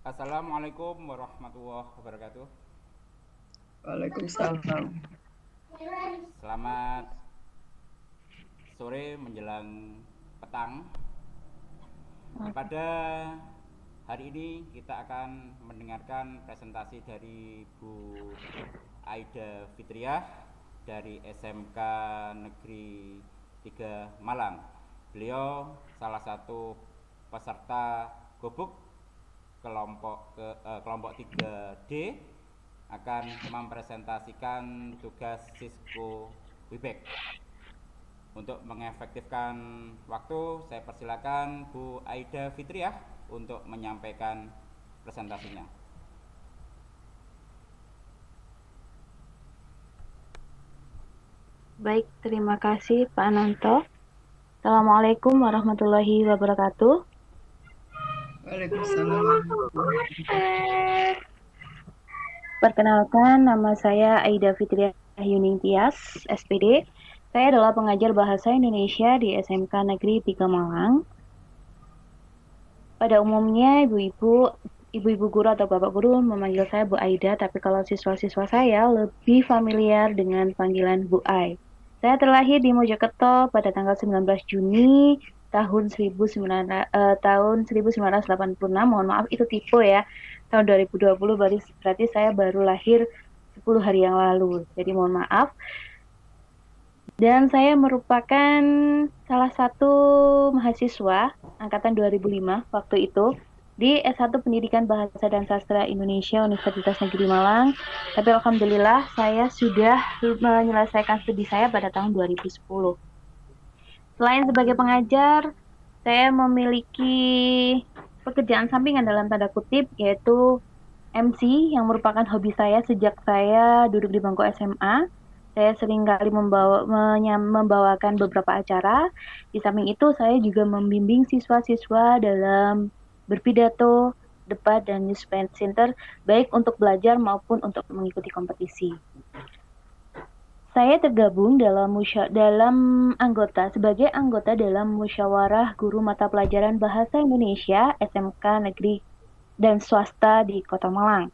Assalamualaikum warahmatullahi wabarakatuh. Waalaikumsalam. Selamat sore menjelang petang. Pada hari ini kita akan mendengarkan presentasi dari Bu Aida Fitriah dari SMK Negeri 3 Malang. Beliau salah satu peserta gubuk kelompok 3D akan mempresentasikan tugas Sisko Wibek. Untuk mengefektifkan waktu, saya persilakan Bu Aida Fitriah untuk menyampaikan presentasinya. Baik, terima kasih Pak Ananto. Assalamualaikum warahmatullahi wabarakatuh. Waalaikumsalam. Perkenalkan, nama saya Aida Fitriah Yuning Tias, SPD. Saya adalah pengajar Bahasa Indonesia di SMK Negeri 3 Malang. Pada umumnya, ibu-ibu guru atau bapak guru memanggil saya Bu Aida, tapi kalau siswa-siswa saya lebih familiar dengan panggilan Bu Ai. Saya terlahir di Mojokerto pada tanggal 19 Juni tahun 1986. Mohon maaf itu tipe ya. Tahun 2020 berarti saya baru lahir 10 hari yang lalu. Jadi mohon maaf. Dan saya merupakan salah satu mahasiswa angkatan 2005 waktu itu di S1 Pendidikan Bahasa dan Sastra Indonesia Universitas Negeri Malang. Tapi alhamdulillah saya sudah menyelesaikan studi saya pada tahun 2010. Selain sebagai pengajar, saya memiliki pekerjaan sampingan dalam tanda kutip, yaitu MC yang merupakan hobi saya sejak saya duduk di bangku SMA. Saya seringkali membawakan beberapa acara. Di samping itu, saya juga membimbing siswa-siswa dalam berpidato, debat, dan news presenter, baik untuk belajar maupun untuk mengikuti kompetisi. Saya tergabung sebagai anggota dalam Musyawarah Guru Mata Pelajaran Bahasa Indonesia SMK Negeri dan Swasta di Kota Malang.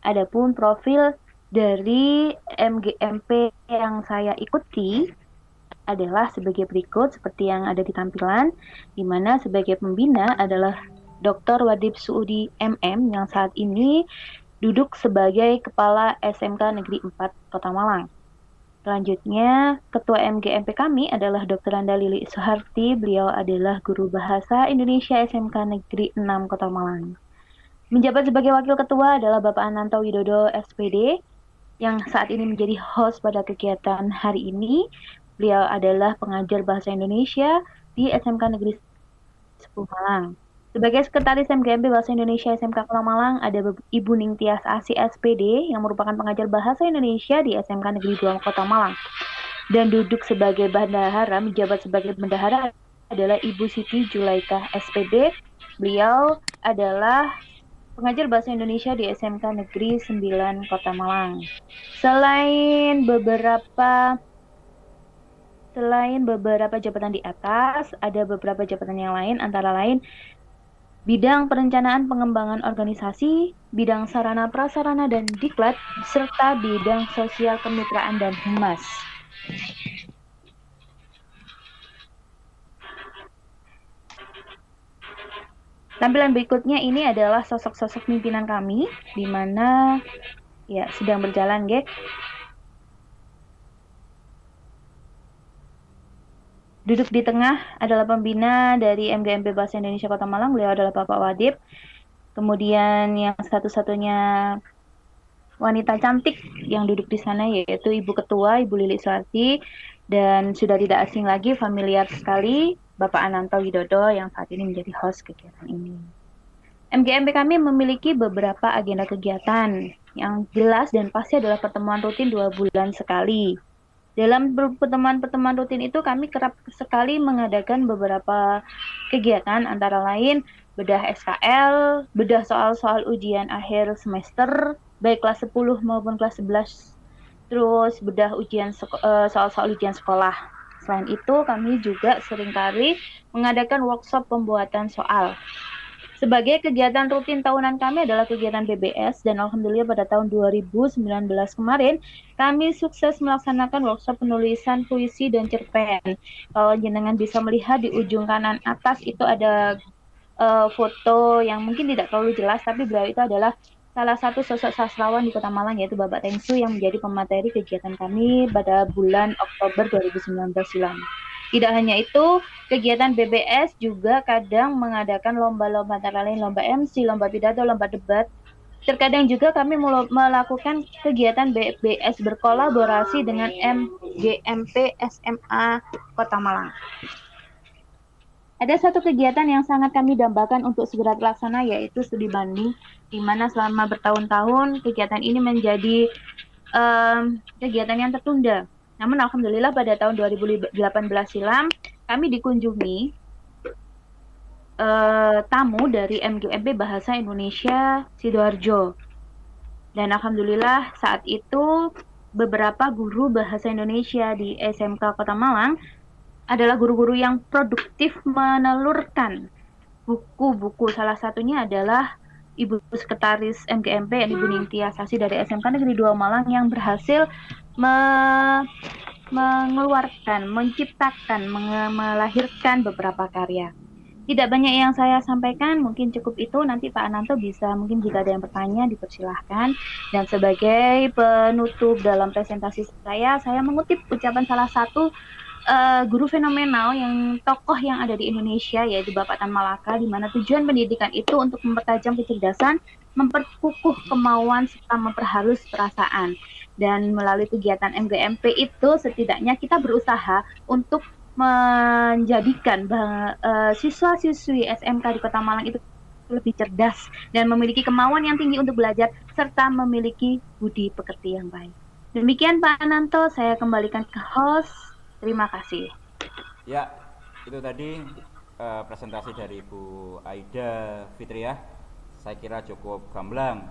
Adapun profil dari MGMP yang saya ikuti adalah sebagai berikut seperti yang ada di tampilan, di mana sebagai pembina adalah Dr. Wadib Suudi MM yang saat ini duduk sebagai Kepala SMK Negeri 4 Kota Malang. Selanjutnya, Ketua MGMP kami adalah Dr. Anda Lili Soeharti. Beliau adalah Guru Bahasa Indonesia SMK Negeri 6 Kota Malang. Menjabat sebagai Wakil Ketua adalah Bapak Ananto Widodo SPD yang saat ini menjadi host pada kegiatan hari ini. Beliau adalah pengajar Bahasa Indonesia di SMK Negeri 10 Malang. Sebagai Sekretaris MGMP Bahasa Indonesia SMK Kota Malang ada Ibu Ningtyas Asi SPD yang merupakan pengajar Bahasa Indonesia di SMK Negeri 2 Kota Malang. Dan duduk sebagai bendahara, menjabat sebagai bendahara adalah Ibu Siti Julaika SPD. Beliau adalah pengajar Bahasa Indonesia di SMK Negeri 9 Kota Malang. Selain beberapa jabatan di atas, ada beberapa jabatan yang lain, antara lain bidang perencanaan pengembangan organisasi, bidang sarana prasarana dan diklat, serta bidang sosial kemitraan dan humas. Tampilan berikutnya ini adalah sosok-sosok pimpinan kami, di mana ya sedang berjalan, ge. Duduk di tengah adalah pembina dari MGMP Bahasa Indonesia Kota Malang, beliau adalah Bapak Wadib. Kemudian yang satu-satunya wanita cantik yang duduk di sana yaitu Ibu Ketua, Ibu Lili Soeharti, dan sudah tidak asing lagi, familiar sekali, Bapak Ananto Widodo yang saat ini menjadi host kegiatan ini. MGMP kami memiliki beberapa agenda kegiatan yang jelas dan pasti adalah pertemuan rutin 2 bulan sekali. Dalam pertemuan-pertemuan rutin itu kami kerap sekali mengadakan beberapa kegiatan, antara lain bedah SKL, bedah soal-soal ujian akhir semester, baik kelas 10 maupun kelas 11, terus bedah soal-soal ujian sekolah. Selain itu, kami juga seringkali mengadakan workshop pembuatan soal. Sebagai kegiatan rutin tahunan kami adalah kegiatan BBS dan alhamdulillah pada tahun 2019 kemarin kami sukses melaksanakan workshop penulisan puisi dan cerpen. Kalau jenengan bisa melihat di ujung kanan atas itu ada foto yang mungkin tidak terlalu jelas, tapi beliau itu adalah salah satu sosok sastrawan di Kota Malang yaitu Bapak Tengsu yang menjadi pemateri kegiatan kami pada bulan Oktober 2019 silam. Tidak hanya itu, kegiatan BBS juga kadang mengadakan lomba-lomba antara lain lomba MC, lomba pidato, lomba debat. Terkadang juga kami melakukan kegiatan BBS berkolaborasi dengan MGMP SMA Kota Malang. Ada satu kegiatan yang sangat kami dambakan untuk segera terlaksana yaitu studi banding, di mana selama bertahun-tahun kegiatan ini menjadi kegiatan yang tertunda. Namun alhamdulillah pada tahun 2018 silam kami dikunjungi tamu dari MGMP Bahasa Indonesia Sidoarjo. Dan alhamdulillah saat itu beberapa guru bahasa Indonesia di SMK Kota Malang adalah guru-guru yang produktif menelurkan buku-buku. Salah satunya adalah Ibu Sekretaris MGMP, Ibu Ningtyas Sasi dari SMK Negeri 2 Malang yang berhasil mengeluarkan, menciptakan, melahirkan beberapa karya. Tidak banyak yang saya sampaikan, mungkin cukup itu. Nanti Pak Ananto bisa, mungkin jika ada yang bertanya, dipersilahkan. Dan sebagai penutup dalam presentasi saya mengutip ucapan salah satu guru fenomenal yang tokoh yang ada di Indonesia yaitu Bapak Tan Malaka, di mana tujuan pendidikan itu untuk mempertajam kecerdasan, memperkukuh kemauan serta memperhalus perasaan. Dan melalui kegiatan MGMP itu setidaknya kita berusaha untuk menjadikan siswa-siswi SMK di Kota Malang itu lebih cerdas dan memiliki kemauan yang tinggi untuk belajar serta memiliki budi pekerti yang baik. Demikian Pak Ananto, saya kembalikan ke host. Terima kasih. Ya, itu tadi presentasi dari Bu Aida Fitriah. Saya kira cukup gamblang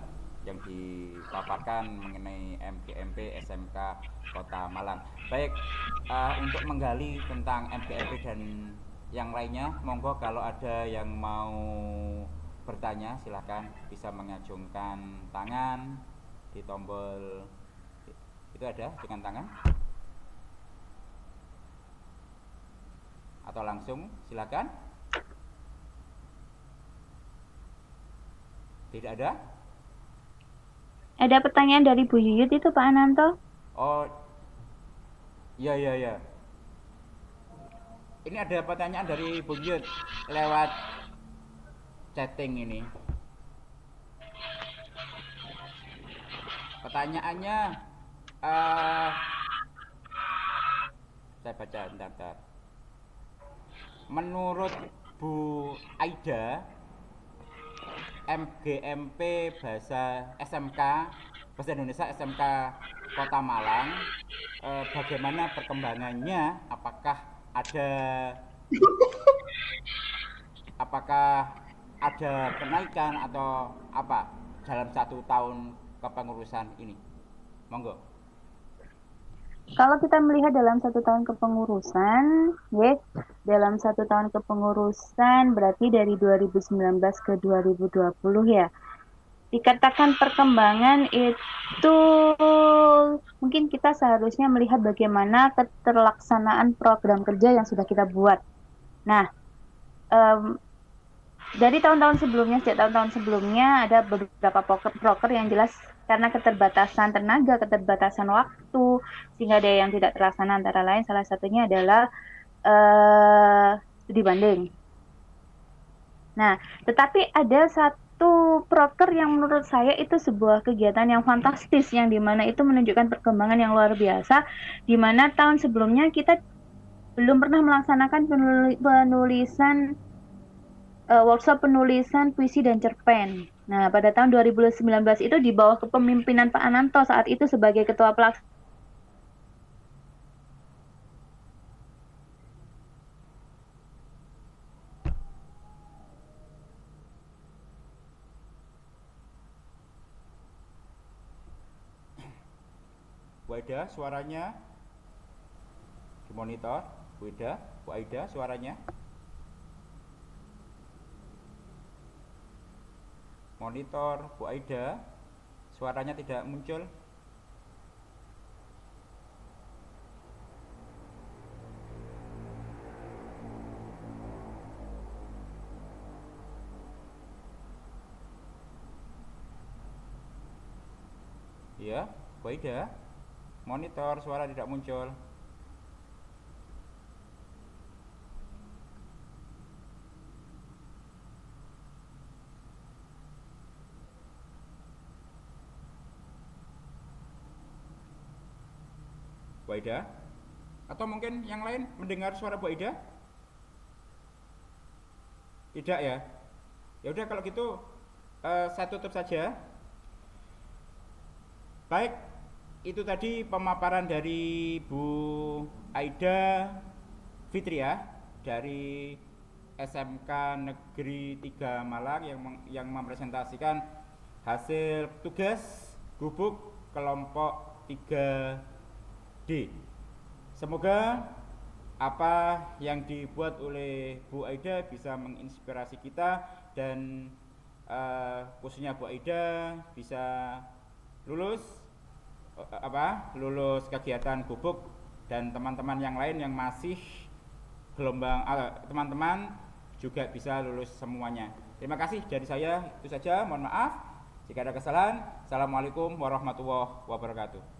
yang dipaparkan mengenai MGMP SMK Kota Malang. Baik, untuk menggali tentang MGMP dan yang lainnya, monggo kalau ada yang mau bertanya silahkan bisa mengacungkan tangan di tombol itu ada dengan tangan. Atau langsung silakan. Tidak ada? Ada pertanyaan dari Bu Yuyut itu Pak Ananto. Oh, iya. Ini ada pertanyaan dari Bu Yuyut lewat chatting ini. Pertanyaannya, saya baca bentar. Menurut Bu Aida, MGMP Bahasa Indonesia SMK Kota Malang, bagaimana perkembangannya? Apakah ada kenaikan atau apa dalam 1 tahun kepengurusan ini? Monggo. Kalau kita melihat dalam 1 tahun kepengurusan, dalam 1 tahun kepengurusan berarti dari 2019 ke 2020 ya. Dikatakan perkembangan itu mungkin kita seharusnya melihat bagaimana keterlaksanaan program kerja yang sudah kita buat. Nah, dari tahun-tahun sebelumnya, sejak tahun-tahun sebelumnya ada beberapa proker yang jelas karena keterbatasan tenaga, keterbatasan waktu, sehingga ada yang tidak terlaksana antara lain. Salah satunya adalah studi banding. Nah, tetapi ada satu proker yang menurut saya itu sebuah kegiatan yang fantastis, yang dimana itu menunjukkan perkembangan yang luar biasa, dimana tahun sebelumnya kita belum pernah melaksanakan penulisan workshop penulisan puisi dan cerpen. Nah, pada tahun 2019 itu di bawah kepemimpinan Pak Ananto saat itu sebagai Ketua Pelaksana. Bu Aida, suaranya di monitor. Bu Aida, suaranya. monitor Bu Aida, suaranya tidak muncul. Ya, Bu Aida, monitor suara tidak muncul. Bu Aida, atau mungkin yang lain mendengar suara Bu Aida? Tidak ya? Ya udah kalau gitu saya tutup saja. Baik, itu tadi pemaparan dari Bu Aida Fitriah dari SMK Negeri 3 Malang yang mempresentasikan hasil tugas gubuk kelompok 3D. Semoga apa yang dibuat oleh Bu Aida bisa menginspirasi kita dan khususnya Bu Aida bisa lulus lulus kegiatan gubuk, dan teman-teman yang lain yang masih gelombang teman-teman juga bisa lulus semuanya. Terima kasih dari saya, itu saja. Mohon maaf jika ada kesalahan. Assalamualaikum warahmatullahi wabarakatuh.